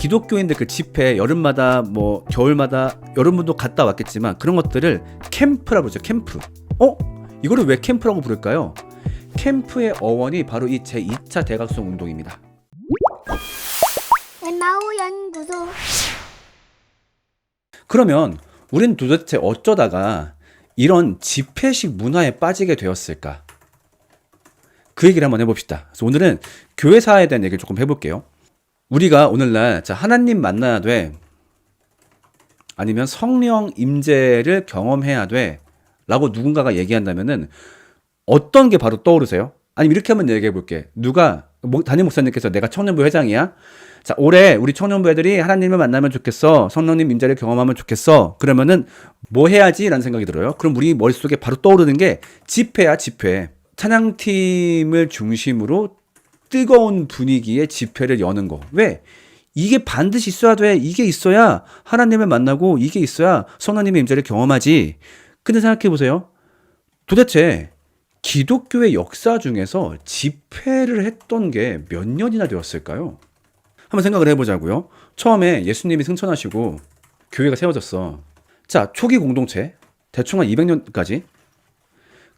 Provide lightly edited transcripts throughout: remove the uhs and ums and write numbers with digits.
기독교인들 그 집회 여름마다 뭐 겨울마다 여러분도 갔다 왔겠지만 그런 것들을 캠프라고 부르죠. 캠프. 이거를 왜 캠프라고 부를까요? 캠프의 어원이 바로 이 제2차 대각성 운동입니다. 마오연구소. 그러면 우린 도대체 어쩌다가 이런 집회식 문화에 빠지게 되었을까? 그 얘기를 한번 해봅시다. 그래서 오늘은 교회사에 대한 얘기를 조금 해볼게요. 우리가 오늘날 하나님 만나야 돼, 아니면 성령 임재를 경험해야 돼 라고 누군가가 얘기한다면은 어떤 게 바로 떠오르세요? 아니면 이렇게 한번 얘기해 볼게. 누가 담임 목사님께서 내가 청년부 회장이야, 자 올해 우리 청년부 애들이 하나님을 만나면 좋겠어, 성령님 임재를 경험하면 좋겠어, 그러면은 뭐 해야지? 라는 생각이 들어요. 그럼 우리 머릿속에 바로 떠오르는 게 집회야. 집회. 찬양팀을 중심으로 뜨거운 분위기의 집회를 여는 거. 왜? 이게 반드시 있어야 돼. 이게 있어야 하나님을 만나고, 이게 있어야 성령님의 임재를 경험하지. 근데 생각해 보세요. 도대체 기독교의 역사 중에서 집회를 했던 게 몇 년이나 되었을까요? 한번 생각을 해보자고요. 처음에 예수님이 승천하시고 교회가 세워졌어. 자, 초기 공동체 대충 한 200년까지.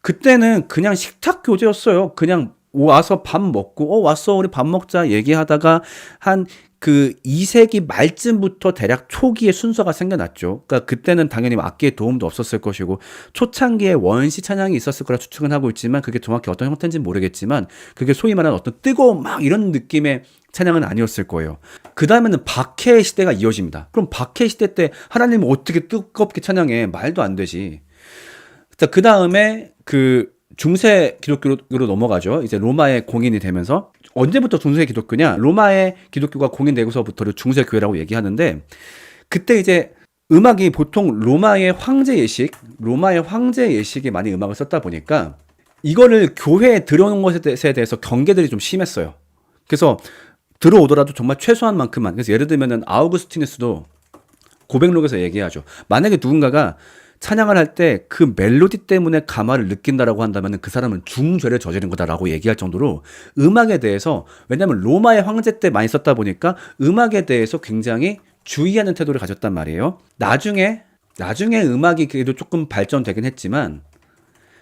그때는 그냥 식탁 교제였어요. 그냥 와서 밥 먹고 왔어 우리 밥 먹자 얘기하다가 한 그 2세기 말쯤부터 대략 초기의 순서가 생겨났죠. 그러니까 그때는 당연히 악기의 도움도 없었을 것이고 초창기에 원시 찬양이 있었을 거라 추측은 하고 있지만, 그게 정확히 어떤 형태인지는 모르겠지만 그게 소위 말하는 어떤 뜨거운 막 이런 느낌의 찬양은 아니었을 거예요. 그 다음에는 박해 시대가 이어집니다. 그럼 박해 시대 때 하나님은 어떻게 뜨겁게 찬양해? 말도 안 되지. 자, 그 다음에 그 중세 기독교로 넘어가죠. 이제 로마의 공인이 되면서. 언제부터 중세 기독교냐? 로마의 기독교가 공인되고서부터를 중세 교회라고 얘기하는데, 그때 이제 음악이 보통 로마의 황제 예식에 많이 음악을 썼다 보니까 이거를 교회에 들여놓은 것에 대해서 경계들이 좀 심했어요. 그래서 들어오더라도 정말 최소한 만큼만. 그래서 예를 들면은 아우구스티누스도 고백록에서 얘기하죠. 만약에 누군가가 찬양을 할 때 그 멜로디 때문에 감화를 느낀다라고 한다면 그 사람은 중죄를 저지른 거다라고 얘기할 정도로 음악에 대해서, 왜냐하면 로마의 황제 때 많이 썼다 보니까 음악에 대해서 굉장히 주의하는 태도를 가졌단 말이에요. 나중에 음악이 그래도 조금 발전되긴 했지만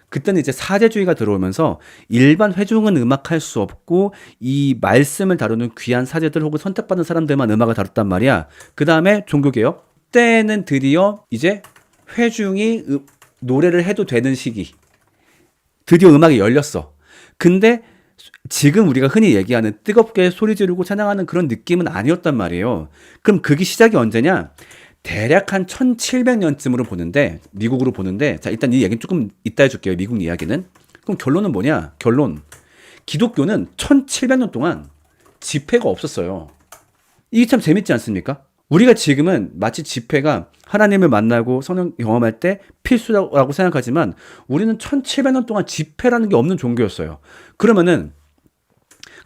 그때는 이제 사제주의가 들어오면서 일반 회중은 음악할 수 없고 이 말씀을 다루는 귀한 사제들 혹은 선택받은 사람들만 음악을 다뤘단 말이야. 그 다음에 종교개혁 때는 드디어 이제 회중이 노래를 해도 되는 시기. 드디어 음악이 열렸어. 근데 지금 우리가 흔히 얘기하는 뜨겁게 소리 지르고 찬양하는 그런 느낌은 아니었단 말이에요. 그럼 그게 시작이 언제냐? 대략 한 1700년쯤으로 보는데, 미국으로 보는데, 자, 일단 이 얘기는 조금 이따 해줄게요. 미국 이야기는. 그럼 결론은 뭐냐? 결론. 기독교는 1700년 동안 집회가 없었어요. 이게 참 재밌지 않습니까? 우리가 지금은 마치 집회가 하나님을 만나고 성령 경험할 때 필수라고 생각하지만 우리는 1700년 동안 집회라는 게 없는 종교였어요. 그러면은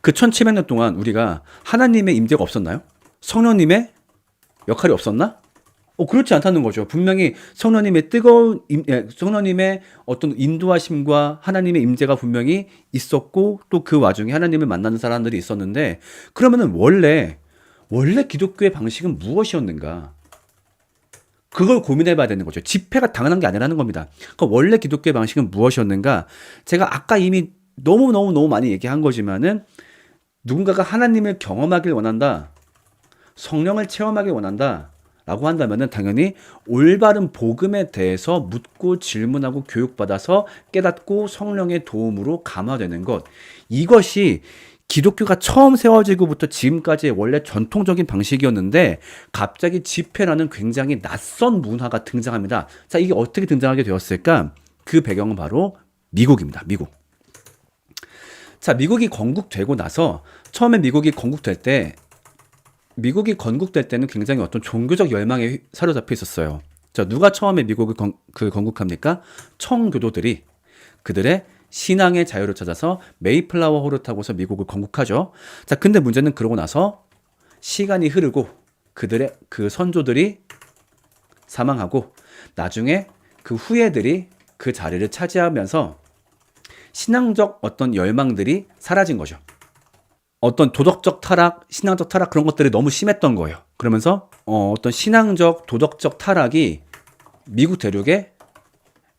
그 1700년 동안 우리가 하나님의 임재가 없었나요? 성령님의 역할이 없었나? 그렇지 않다는 거죠. 분명히 성령님의 성령님의 어떤 인도하심과 하나님의 임재가 분명히 있었고, 또 그 와중에 하나님을 만나는 사람들이 있었는데, 그러면은 원래 기독교의 방식은 무엇이었는가? 그걸 고민해 봐야 되는 거죠. 집회가 당연한 게 아니라는 겁니다. 그러니까 원래 기독교의 방식은 무엇이었는가? 제가 아까 이미 너무 많이 얘기한 거지만은, 누군가가 하나님을 경험하길 원한다, 성령을 체험하길 원한다 라고 한다면은 당연히 올바른 복음에 대해서 묻고 질문하고 교육받아서 깨닫고 성령의 도움으로 감화되는 것, 이것이 기독교가 처음 세워지고부터 지금까지의 원래 전통적인 방식이었는데, 갑자기 집회라는 굉장히 낯선 문화가 등장합니다. 자, 이게 어떻게 등장하게 되었을까? 그 배경은 바로 미국입니다. 미국. 자, 미국이 건국되고 나서, 처음에 미국이 건국될 때는 굉장히 어떤 종교적 열망에 사로잡혀 있었어요. 자, 누가 처음에 미국을 건국합니까? 청교도들이 그들의 신앙의 자유를 찾아서 메이플라워 호를 타고서 미국을 건국하죠. 자, 근데 문제는 그러고 나서 시간이 흐르고 그들의 그 선조들이 사망하고 나중에 그 후예들이 그 자리를 차지하면서 신앙적 어떤 열망들이 사라진 거죠. 어떤 도덕적 타락, 신앙적 타락, 그런 것들이 너무 심했던 거예요. 그러면서 어떤 신앙적, 도덕적 타락이 미국 대륙에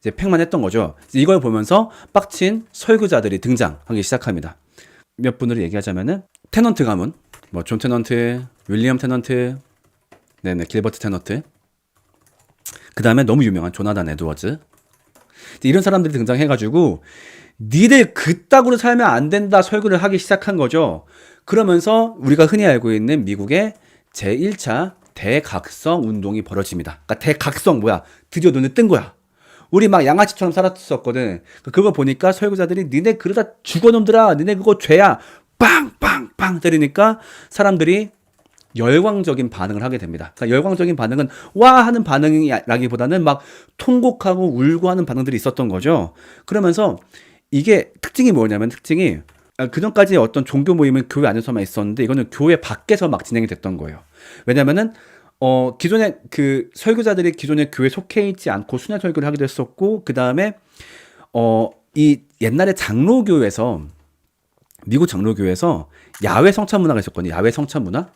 이제 팽만했던 거죠. 이걸 보면서 빡친 설교자들이 등장하기 시작합니다. 몇 분을 얘기하자면은 테넌트 가문, 뭐 존 테넌트, 윌리엄 테넌트, 네네 길버트 테넌트, 그 다음에 너무 유명한 조나단 에드워즈, 이런 사람들이 등장해가지고 니들 그따구로 살면 안 된다 설교를 하기 시작한 거죠. 그러면서 우리가 흔히 알고 있는 미국의 제1차 대각성 운동이 벌어집니다. 그러니까 대각성 뭐야? 드디어 눈에 뜬 거야. 우리 막 양아치처럼 살았었거든. 그거 보니까 설교자들이 니네 그러다 죽어놈들아, 니네 그거 죄야, 빵빵빵 때리니까 사람들이 열광적인 반응을 하게 됩니다. 그러니까 열광적인 반응은 와 하는 반응이라기보다는 막 통곡하고 울고 하는 반응들이 있었던 거죠. 그러면서 이게 특징이 뭐냐면, 특징이 그전까지 어떤 종교 모임은 교회 안에서만 있었는데 이거는 교회 밖에서 막 진행이 됐던 거예요. 왜냐면은 기존에 그 설교자들이 기존에 교회 속해 있지 않고 순회 설교를 하기도 했었고, 그 다음에 이 옛날에 장로교에서, 미국 장로교에서 야외 성찬 문화가 있었거든요. 야외 성찬 문화.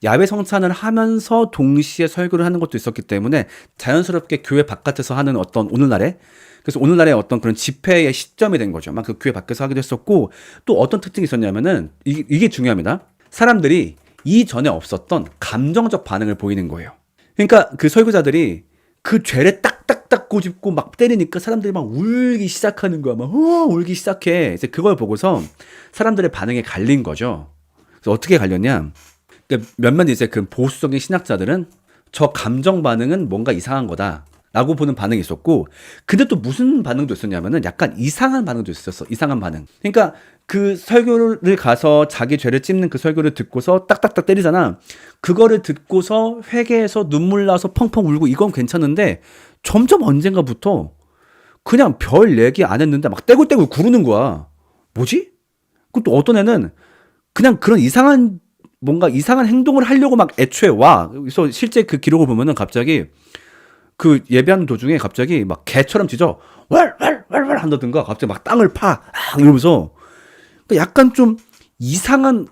야외 성찬을 하면서 동시에 설교를 하는 것도 있었기 때문에 자연스럽게 교회 바깥에서 하는 어떤 오늘날의, 그래서 오늘날의 어떤 그런 집회의 시점이 된 거죠. 막 그 교회 밖에서 하기도 했었고, 또 어떤 특징이 있었냐면은 이게 중요합니다. 사람들이 이전에 없었던 감정적 반응을 보이는 거예요. 그러니까 그 설교자들이 그 죄를 딱딱딱 꼬집고 막 때리니까 사람들이 막 울기 시작하는 거야. 막 울기 시작해. 이제 그걸 보고서 사람들의 반응에 갈린 거죠. 그래서 어떻게 갈렸냐? 그러니까 몇몇 이제 그 보수적인 신학자들은 저 감정 반응은 뭔가 이상한 거다 라고 보는 반응이 있었고, 근데 또 무슨 반응도 있었냐면은 약간 이상한 반응도 있었어. 이상한 반응. 그러니까 그 설교를 가서 자기 죄를 찝는 그 설교를 듣고서 딱딱딱 때리잖아. 그거를 듣고서 회개해서 눈물 나서 펑펑 울고 이건 괜찮은데, 점점 언젠가부터 그냥 별 얘기 안 했는데 막 떼굴떼굴 구르는 거야. 뭐지? 그또 어떤 애는 그냥 그런 이상한, 뭔가 이상한 행동을 하려고 막 애초에 와. 그래서 실제 그 기록을 보면은 갑자기 그 예배하는 도중에 갑자기 막 개처럼 짖어 왈왈왈왈 한다든가, 갑자기 막 땅을 파 이러면서 약간 좀 이상한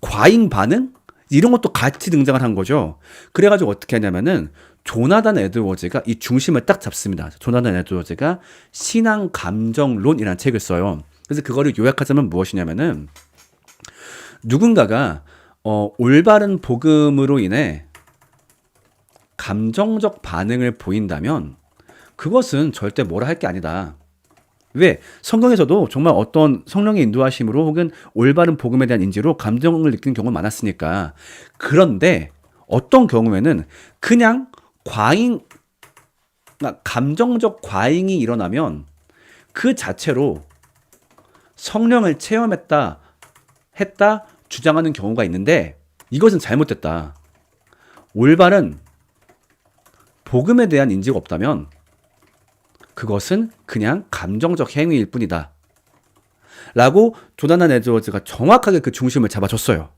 과잉 반응 이런 것도 같이 등장을 한 거죠. 그래가지고 어떻게 하냐면은 조나단 에드워즈가 이 중심을 딱 잡습니다. 조나단 에드워즈가 신앙 감정론이라는 책을 써요. 그래서 그거를 요약하자면 무엇이냐면은, 누군가가 올바른 복음으로 인해 감정적 반응을 보인다면 그것은 절대 뭐라 할 게 아니다. 왜? 성경에서도 정말 어떤 성령의 인도하심으로 혹은 올바른 복음에 대한 인지로 감정을 느끼는 경우가 많았으니까. 그런데 어떤 경우에는 그냥 감정적 과잉이 일어나면 그 자체로 성령을 체험했다 주장하는 경우가 있는데, 이것은 잘못됐다. 올바른 복음에 대한 인지가 없다면 그것은 그냥 감정적 행위일 뿐이다 라고 조나단 에드워즈가 정확하게 그 중심을 잡아줬어요.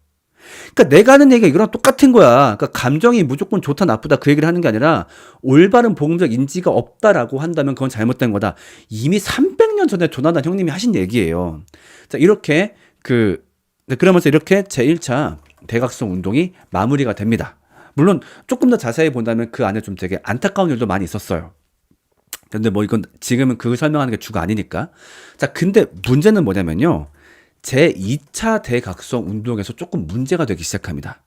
그러니까 내가 하는 얘기가 이거랑 똑같은 거야. 그러니까 감정이 무조건 좋다 나쁘다 그 얘기를 하는 게 아니라, 올바른 복음적 인지가 없다라고 한다면 그건 잘못된 거다. 이미 300년 전에 조나단 형님이 하신 얘기예요. 자, 이렇게 그러면서 이렇게 제1차 대각성 운동이 마무리가 됩니다. 물론 조금 더 자세히 본다면 그 안에 좀 되게 안타까운 일도 많이 있었어요. 근데 뭐 이건 지금은 그걸 설명하는 게 주가 아니니까. 자, 근데 문제는 뭐냐면요, 제2차 대각성 운동에서 조금 문제가 되기 시작합니다.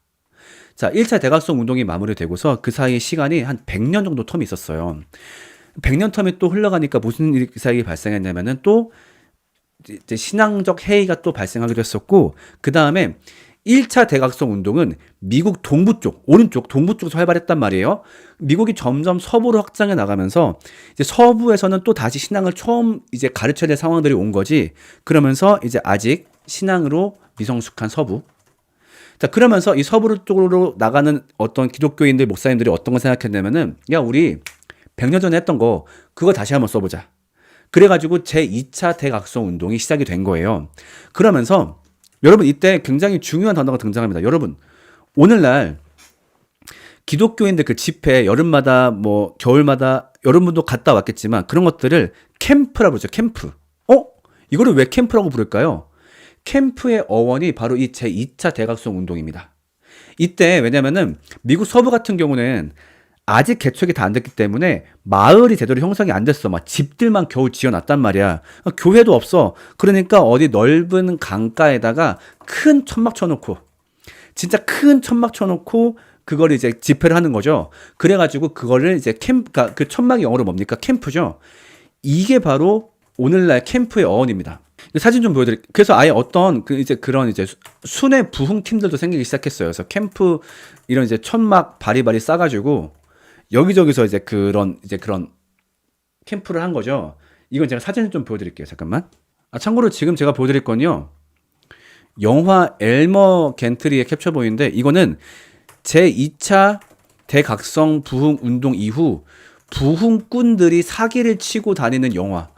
자, 1차 대각성 운동이 마무리되고서 그 사이에 시간이 한 100년 정도 텀이 있었어요. 100년 텀이 또 흘러가니까 무슨 일이 그 사이에 발생했냐면은 또 이제 신앙적 해이가 또 발생하기도 했었고, 그 다음에 1차 대각성 운동은 미국 동부 쪽, 오른쪽 동부 쪽에서 활발했단 말이에요. 미국이 점점 서부로 확장해 나가면서 이제 서부에서는 또 다시 신앙을 처음 이제 가르쳐야 될 상황들이 온 거지. 그러면서 이제 아직 신앙으로 미성숙한 서부. 자, 그러면서 이 서부 쪽으로 나가는 어떤 기독교인들, 목사님들이 어떤 걸 생각했냐면은, 야, 우리 100년 전에 했던 거 그거 다시 한번 써보자. 그래가지고 제2차 대각성 운동이 시작이 된 거예요. 그러면서 여러분, 이때 굉장히 중요한 단어가 등장합니다. 여러분, 오늘날 기독교인들 그 집회, 여름마다 뭐 겨울마다 여러분도 갔다 왔겠지만 그런 것들을 캠프라고 부르죠. 캠프. 이거를 왜 캠프라고 부를까요? 캠프의 어원이 바로 이 제2차 대각성 운동입니다. 이때 왜냐면은 미국 서부 같은 경우는 아직 개척이 다 안 됐기 때문에 마을이 제대로 형성이 안 됐어. 막 집들만 겨우 지어놨단 말이야. 교회도 없어. 그러니까 어디 넓은 강가에다가 큰 천막 쳐놓고, 진짜 큰 천막 쳐놓고 그걸 이제 집회를 하는 거죠. 그래가지고 그거를 이제 그러니까 그 천막이 영어로 뭡니까? 캠프죠. 이게 바로 오늘날 캠프의 어원입니다. 사진 좀 보여드릴게요. 그래서 아예 어떤 이제 그런 이제 순회 부흥 팀들도 생기기 시작했어요. 그래서 캠프 이런 이제 천막 바리바리 싸가지고 여기저기서 이제 그런 캠프를 한 거죠. 이건 제가 사진을 좀 보여드릴게요. 잠깐만. 참고로 지금 제가 보여드릴 건요, 영화 엘머 겐트리의 캡처본인데, 이거는 제2차 대각성 부흥 운동 이후 부흥꾼들이 사기를 치고 다니는 영화.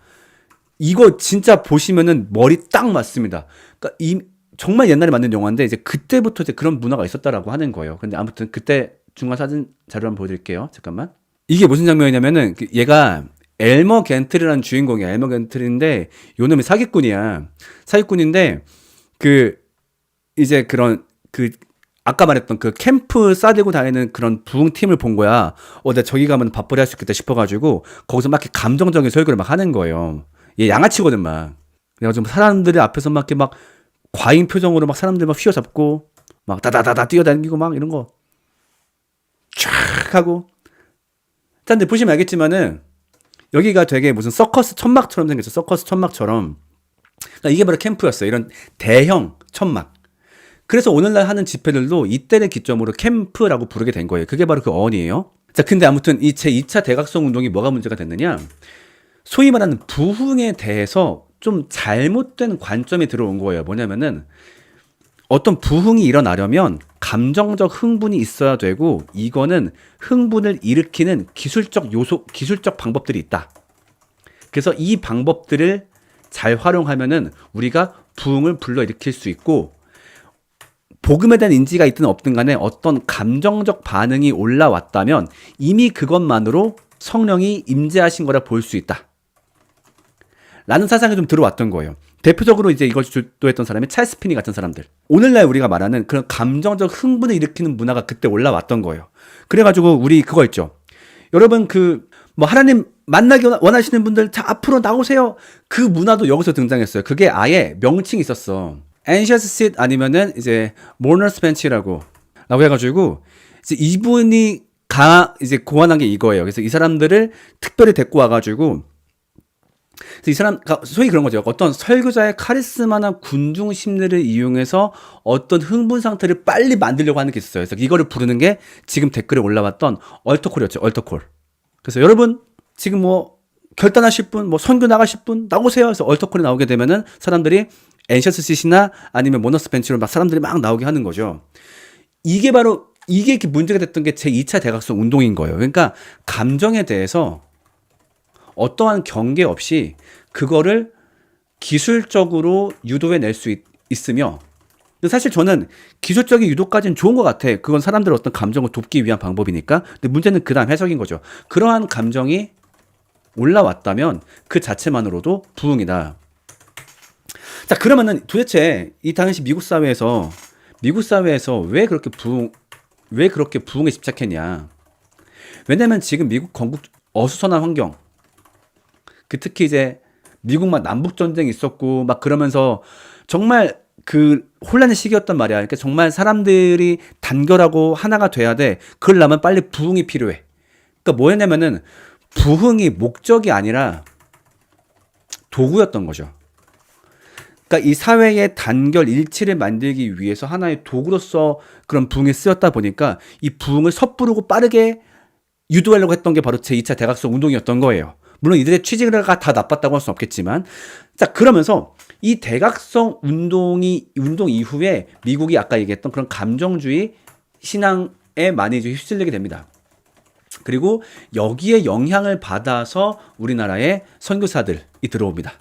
이거 진짜 보시면은 머리 딱 맞습니다. 그러니까 정말 옛날에 만든 영화인데 이제 그때부터 이제 그런 문화가 있었다라고 하는 거예요. 근데 아무튼 그때 중간 사진 자료 한번 보여드릴게요. 잠깐만. 이게 무슨 장면이냐면은 얘가 엘머 겐트리라는 주인공이야. 엘머 겐트리인데 요놈이 사기꾼이야. 사기꾼인데 이제 그런 아까 말했던 그 캠프 싸들고 다니는 그런 부흥팀을 본 거야. 내가 저기 가면 밥벌이 할 수 있겠다 싶어가지고 거기서 막 이렇게 감정적인 설교를 막 하는 거예요. 얘 양아치거든 막. 그래가지고 사람들이 앞에서 막 이렇게 막 과잉 표정으로 막 사람들 막 휘어잡고 막 다다다다 뛰어다니고 막 이런 거 쫙 하고. 근데 보시면 알겠지만은 여기가 되게 무슨 서커스 천막처럼 생겼어. 서커스 천막처럼. 그러니까 이게 바로 캠프였어요. 이런 대형 천막. 그래서 오늘날 하는 집회들도 이때를 기점으로 캠프라고 부르게 된 거예요. 그게 바로 그 어원이에요. 자, 근데 아무튼 이 제2차 대각성 운동이 뭐가 문제가 됐느냐? 소위 말하는 부흥에 대해서 좀 잘못된 관점이 들어온 거예요. 뭐냐면은 어떤 부흥이 일어나려면 감정적 흥분이 있어야 되고, 이거는 흥분을 일으키는 기술적 방법들이 있다. 그래서 이 방법들을 잘 활용하면은 우리가 부흥을 불러일으킬 수 있고, 복음에 대한 인지가 있든 없든 간에 어떤 감정적 반응이 올라왔다면 이미 그것만으로 성령이 임재하신 거라 볼 수 있다. 라는 사상이 좀 들어왔던 거예요. 대표적으로 이제 이걸 주도했던 사람이 찰스 피니 같은 사람들. 오늘날 우리가 말하는 그런 감정적 흥분을 일으키는 문화가 그때 올라왔던 거예요. 그래가지고 우리 그거 있죠. 여러분 뭐 하나님 만나기 원하시는 분들 자 앞으로 나오세요. 그 문화도 여기서 등장했어요. 그게 아예 명칭이 있었어. Anxious Seat 아니면은 이제 Mourner's Bench라고 해가지고 이제 이분이 이제 고안한 게 이거예요. 그래서 이 사람들을 특별히 데리고 와가지고 이 사람 소위 그런 거죠. 어떤 설교자의 카리스마나 군중 심리를 이용해서 어떤 흥분 상태를 빨리 만들려고 하는 게 있어요. 그래서 이거를 부르는 게 지금 댓글에 올라왔던 얼터콜이었죠. 얼터콜. 그래서 여러분 지금 뭐 결단하실 분, 뭐 선교 나가실 분 나오세요. 그래서 얼터콜이 나오게 되면은 사람들이 엔셔스 시시나 아니면 모너스 벤치로 막 사람들이 막 나오게 하는 거죠. 이게 이렇게 문제가 됐던 게 제2차 대각성 운동인 거예요. 그러니까 감정에 대해서 어떠한 경계 없이 그거를 기술적으로 유도해낼 수 있으며, 사실 저는 기술적인 유도까지는 좋은 것 같아. 그건 사람들의 어떤 감정을 돕기 위한 방법이니까. 근데 문제는 그 다음 해석인 거죠. 그러한 감정이 올라왔다면 그 자체만으로도 부흥이다. 자, 그러면은 도대체 이 당시 미국 사회에서 왜 그렇게 부흥에 집착했냐? 왜냐면 지금 미국 건국 어수선한 환경, 특히 이제 미국만 남북 전쟁이 있었고 막 그러면서 정말 그 혼란의 시기였단 말이야. 그러니까 정말 사람들이 단결하고 하나가 돼야 돼. 그러려면 빨리 부흥이 필요해. 그러니까 뭐였냐면은 부흥이 목적이 아니라 도구였던 거죠. 그러니까 이 사회의 단결 일치를 만들기 위해서 하나의 도구로서 그런 부흥에 쓰였다 보니까 이 부흥을 섣부르고 빠르게 유도하려고 했던 게 바로 제2차 대각성 운동이었던 거예요. 물론 이들의 취지가 다 나빴다고 할 수는 없겠지만, 자, 그러면서 이 대각성 운동 이후에 미국이 아까 얘기했던 그런 감정주의 신앙에 많이 이제 휩쓸리게 됩니다. 그리고 여기에 영향을 받아서 우리나라에 선교사들이 들어옵니다.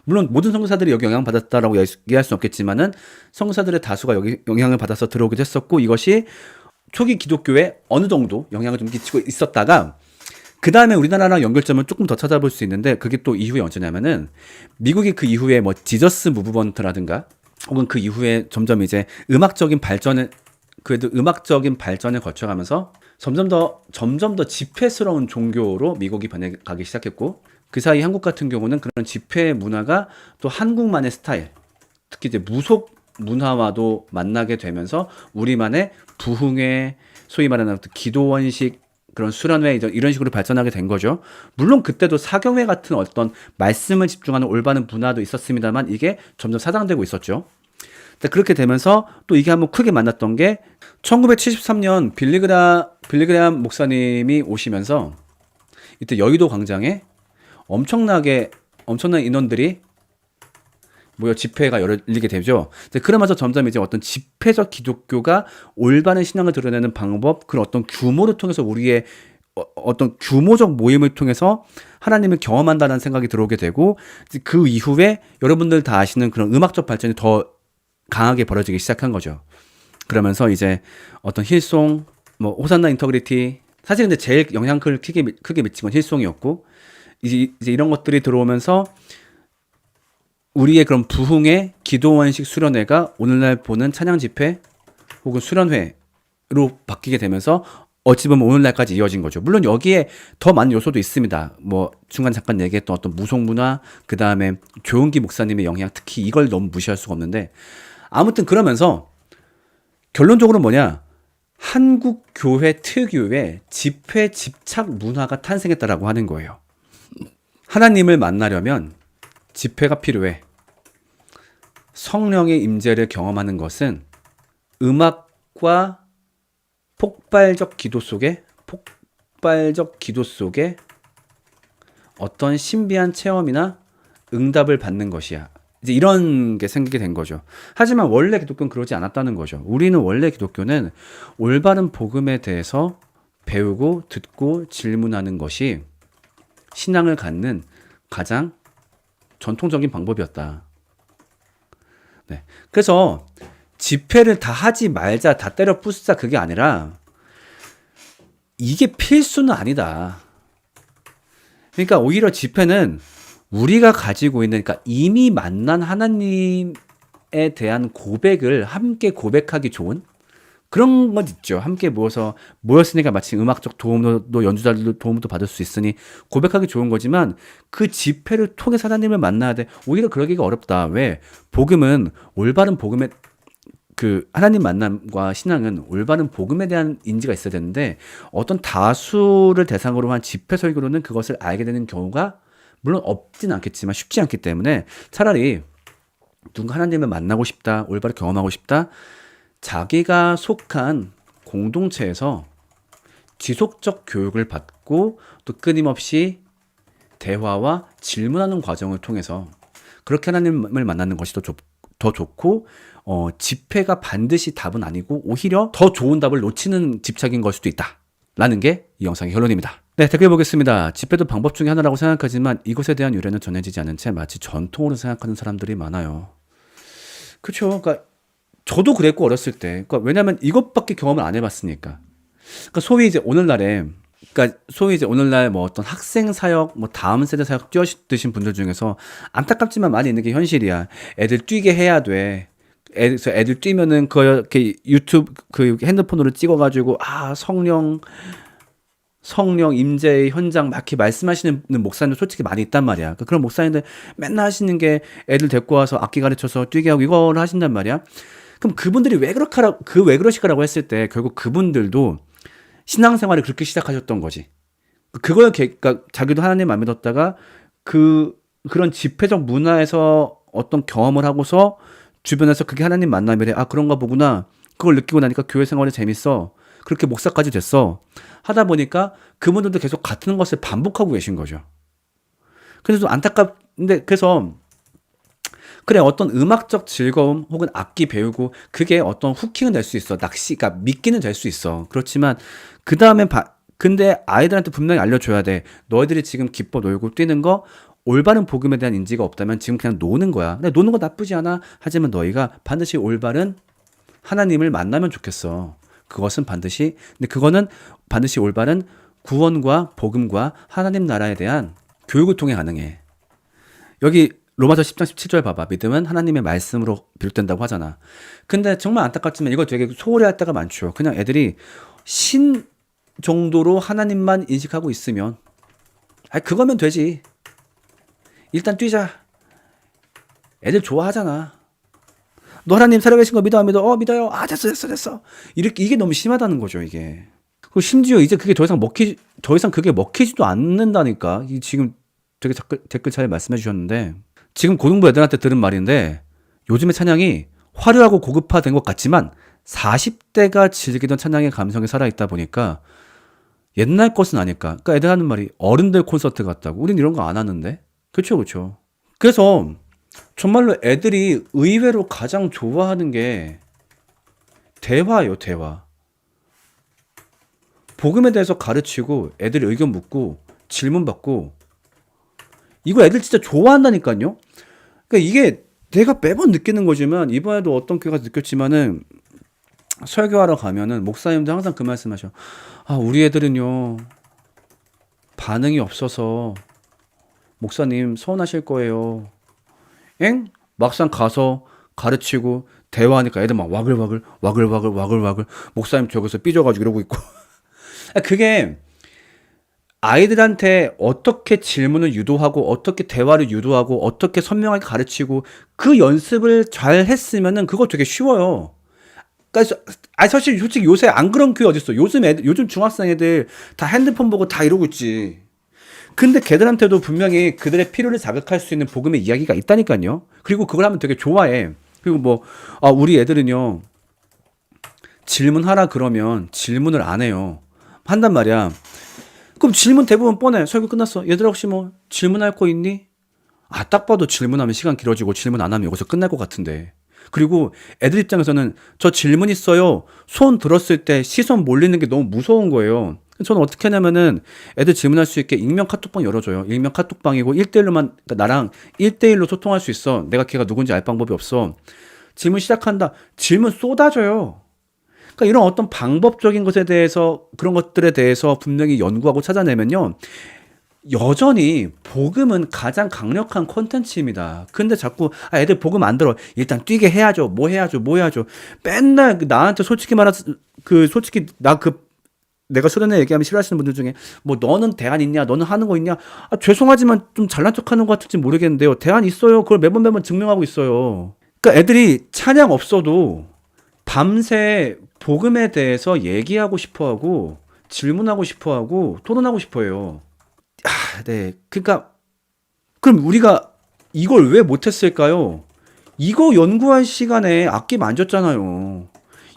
물론 모든 선교사들이 여기 영향을 받았다라고 얘기할 수는 없겠지만은 선교사들의 다수가 여기 영향을 받아서 들어오기도 했었고, 이것이 초기 기독교에 어느 정도 영향을 좀 끼치고 있었다가 그 다음에 우리나라랑 연결점을 조금 더 찾아볼 수 있는데, 그게 또 이후에 언제냐면은 미국이 그 이후에 뭐 지저스 무브먼트라든가 혹은 그 이후에 점점 이제 음악적인 발전을 그래도 음악적인 발전을 거쳐가면서 점점 더 집회스러운 종교로 미국이 변해가기 시작했고, 그 사이 한국 같은 경우는 그런 집회 문화가 또 한국만의 스타일, 특히 이제 무속 문화와도 만나게 되면서 우리만의 부흥회, 소위 말하는 기도원식 그런 수련회 이런 식으로 발전하게 된 거죠. 물론 그때도 사경회 같은 어떤 말씀을 집중하는 올바른 문화도 있었습니다만 이게 점점 사장되고 있었죠. 그렇게 되면서 또 이게 한번 크게 만났던 게 1973년 빌리그람 목사님이 오시면서 이때 여의도 광장에 엄청난 인원들이 모여 집회가 열리게 되죠. 그러면서 점점 이제 어떤 집회적 기독교가 올바른 신앙을 드러내는 방법, 그런 어떤 규모를 통해서 우리의 어떤 규모적 모임을 통해서 하나님을 경험한다는 생각이 들어오게 되고, 그 이후에 여러분들 다 아시는 그런 음악적 발전이 더 강하게 벌어지기 시작한 거죠. 그러면서 이제 어떤 힐송, 뭐 호산나 인터그리티, 사실 근데 제일 영향을 크게 미친 건 힐송이었고, 이제 이런 것들이 들어오면서 우리의 그런 부흥의 기도원식 수련회가 오늘날 보는 찬양 집회 혹은 수련회로 바뀌게 되면서 어찌 보면 오늘날까지 이어진 거죠. 물론 여기에 더 많은 요소도 있습니다. 뭐 중간 잠깐 얘기했던 어떤 무속 문화, 그 다음에 조은기 목사님의 영향, 특히 이걸 너무 무시할 수가 없는데, 아무튼 그러면서 결론적으로 뭐냐, 한국 교회 특유의 집회 집착 문화가 탄생했다라고 하는 거예요. 하나님을 만나려면 집회가 필요해. 성령의 임재를 경험하는 것은 음악과 폭발적 기도 속에 어떤 신비한 체험이나 응답을 받는 것이야. 이제 이런 게 생기게 된 거죠. 하지만 원래 기독교는 그러지 않았다는 거죠. 우리는 원래 기독교는 올바른 복음에 대해서 배우고 듣고 질문하는 것이 신앙을 갖는 가장 전통적인 방법이었다. 네. 그래서 집회를 다 하지 말자, 다 때려 부수자, 그게 아니라 이게 필수는 아니다. 그러니까 오히려 집회는 우리가 가지고 있는, 그러니까 이미 만난 하나님에 대한 고백을 함께 고백하기 좋은 그런 건 있죠. 함께 모였으니까 마치 음악적 도움도, 연주자들도 도움도 받을 수 있으니 고백하기 좋은 거지만, 그 집회를 통해 하나님을 만나야 돼. 오히려 그러기가 어렵다. 왜? 복음은 올바른 복음의 그 하나님 만남과 신앙은 올바른 복음에 대한 인지가 있어야 되는데, 어떤 다수를 대상으로 한 집회 설교로는 그것을 알게 되는 경우가 물론 없진 않겠지만 쉽지 않기 때문에, 차라리 누군가 하나님을 만나고 싶다, 올바르게 경험하고 싶다, 자기가 속한 공동체에서 지속적 교육을 받고 또 끊임없이 대화와 질문하는 과정을 통해서 그렇게 하나님을 만나는 것이 더 좋고, 집회가 반드시 답은 아니고 오히려 더 좋은 답을 놓치는 집착인 걸 수도 있다 라는 게 이 영상의 결론입니다. 네, 댓글 보겠습니다. 집회도 방법 중에 하나라고 생각하지만 이것에 대한 유래는 전해지지 않은 채 마치 전통으로 생각하는 사람들이 많아요. 그렇죠. 그러니까 저도 그랬고, 어렸을 때. 그러니까 왜냐면 이것밖에 경험을 안 해봤으니까. 그러니까 소위 이제 오늘날 뭐 어떤 학생 사역, 뭐 다음 세대 사역 뛰어드신 분들 중에서 안타깝지만 많이 있는 게 현실이야. 애들 뛰게 해야 돼. 애들 뛰면은 그렇게 유튜브 그 핸드폰으로 찍어가지고 성령 임재의 현장 막 이렇게 말씀하시는 목사님들 솔직히 많이 있단 말이야. 그러니까 그런 목사님들 맨날 하시는 게 애들 데리고 와서 악기 가르쳐서 뛰게 하고 이걸 하신단 말이야. 그럼 그분들이 왜 그러실까라고 했을 때 결국 그분들도 신앙생활을 그렇게 시작하셨던 거지. 그러니까 자기도 하나님 안 믿었다가 그런 집회적 문화에서 어떤 경험을 하고서 주변에서 그게 하나님 만남이래. 그런가 보구나. 그걸 느끼고 나니까 교회 생활이 재밌어. 그렇게 목사까지 됐어. 하다 보니까 그분들도 계속 같은 것을 반복하고 계신 거죠. 그래서 안타깝는데, 그래서 그래, 어떤 음악적 즐거움 혹은 악기 배우고 그게 어떤 후킹은 될 수 있어. 그러니까 미끼는 될 수 있어. 그렇지만 그 다음에 근데 아이들한테 분명히 알려줘야 돼. 너희들이 지금 기뻐 놀고 뛰는 거 올바른 복음에 대한 인지가 없다면 지금 그냥 노는 거야. 근데 노는 거 나쁘지 않아. 하지만 너희가 반드시 올바른 하나님을 만나면 좋겠어. 근데 그거는 반드시 올바른 구원과 복음과 하나님 나라에 대한 교육을 통해 가능해. 여기 로마서 10장 17절 봐봐. 믿음은 하나님의 말씀으로 비롯된다고 하잖아. 근데 정말 안타깝지만 이거 되게 소홀히 할 때가 많죠. 그냥 애들이 신 정도로 하나님만 인식하고 있으면 그거면 되지. 일단 뛰자. 애들 좋아하잖아. 너 하나님 살아계신 거 믿어 안 믿어? 믿어요. 됐어. 이게 너무 심하다는 거죠, 이게. 그리고 심지어 이제 그게 더 이상 그게 먹히지도 않는다니까. 지금 되게 댓글 잘 말씀해 주셨는데, 지금 고등부 애들한테 들은 말인데, 요즘의 찬양이 화려하고 고급화된 것 같지만 40대가 즐기던 찬양의 감성이 살아있다 보니까 옛날 것은 아닐까. 그러니까 애들 하는 말이 어른들 콘서트 같다고. 우린 이런 거 안 하는데. 그렇죠. 그래서 정말로 애들이 의외로 가장 좋아하는 게 대화예요, 대화. 복음에 대해서 가르치고 애들 의견 묻고 질문 받고 이거 애들 진짜 좋아한다니까요. 그러니까 이게 내가 매번 느끼는 거지만 이번에도 어떤 교회가 느꼈지만은 설교하러 가면은 목사님도 항상 그 말씀하셔. 우리 애들은요 반응이 없어서 목사님 서운하실 거예요. 막상 가서 가르치고 대화하니까 애들 막 와글와글 목사님 저기서 삐져가지고 이러고 있고. 그게 아이들한테 어떻게 질문을 유도하고 어떻게 대화를 유도하고 어떻게 선명하게 가르치고 그 연습을 잘 했으면은 그거 되게 쉬워요. 그러니까 사실 솔직히 요새 안 그런 교회 어딨어. 요즘 중학생 애들 다 핸드폰 보고 다 이러고 있지. 근데 걔들한테도 분명히 그들의 필요를 자극할 수 있는 복음의 이야기가 있다니까요. 그리고 그걸 하면 되게 좋아해. 그리고 우리 애들은요 질문하라 그러면 질문을 안 해요. 한단 말이야. 그럼 질문 대부분 뻔해. 설교 끝났어. 얘들아 혹시 질문할 거 있니? 딱 봐도 질문하면 시간 길어지고 질문 안 하면 여기서 끝날 것 같은데. 그리고 애들 입장에서는 저 질문 있어요. 손 들었을 때 시선 몰리는 게 너무 무서운 거예요. 저는 어떻게 하냐면은 애들 질문할 수 있게 익명 카톡방 열어줘요. 익명 카톡방이고 1대1로만, 그러니까 나랑 1대1로 소통할 수 있어. 내가 걔가 누군지 알 방법이 없어. 질문 시작한다. 질문 쏟아져요. 그러니까 이런 어떤 방법적인 것에 대해서 그런 것들에 대해서 분명히 연구하고 찾아내면요. 여전히 복음은 가장 강력한 콘텐츠입니다. 근데 자꾸 애들 복음 안 들어. 일단 뛰게 해야죠. 뭐 해야죠. 맨날 나한테 솔직히 말해서 솔직히 내가 수련회 얘기하면 싫어하시는 분들 중에 너는 대안 있냐? 너는 하는 거 있냐? 죄송하지만 좀 잘난 척하는 것 같을지 모르겠는데요. 대안 있어요. 그걸 매번 증명하고 있어요. 그러니까 애들이 찬양 없어도 밤새 복음에 대해서 얘기하고 싶어하고 질문하고 싶어하고 토론하고 싶어해요. 네. 그러니까 그럼 우리가 이걸 왜 못했을까요? 이거 연구할 시간에 악기 만졌잖아요.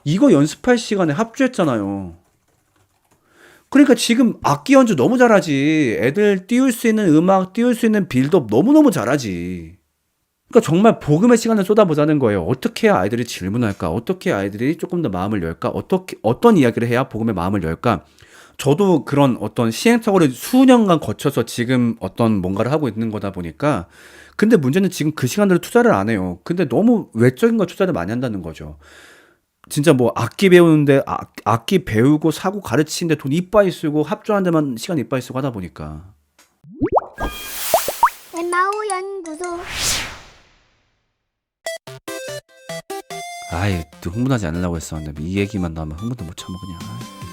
이거 연습할 시간에 합주했잖아요. 그러니까 지금 악기 연주 너무 잘하지. 애들 띄울 수 있는 음악, 띄울 수 있는 빌드업 너무너무 잘하지. 그러니까 정말 복음의 시간을 쏟아보자는 거예요. 어떻게 해야 아이들이 질문할까? 어떻게 해야 아이들이 조금 더 마음을 열까? 어떤 이야기를 해야 복음의 마음을 열까? 저도 그런 어떤 시행착오를 수년간 거쳐서 지금 어떤 뭔가를 하고 있는 거다 보니까 근데 문제는 지금 그 시간들을 투자를 안 해요. 근데 너무 외적인 거 투자를 많이 한다는 거죠. 진짜 악기 배우는데 악기 배우고 사고 가르치는데 돈 이빠이 쓰고 합주하는 데만 시간 이빠이 쓰고 하다 보니까. 마우 연구소. 또 흥분하지 않으려고 했었는데 이 얘기만 나오면 흥분도 못 참아 그냥.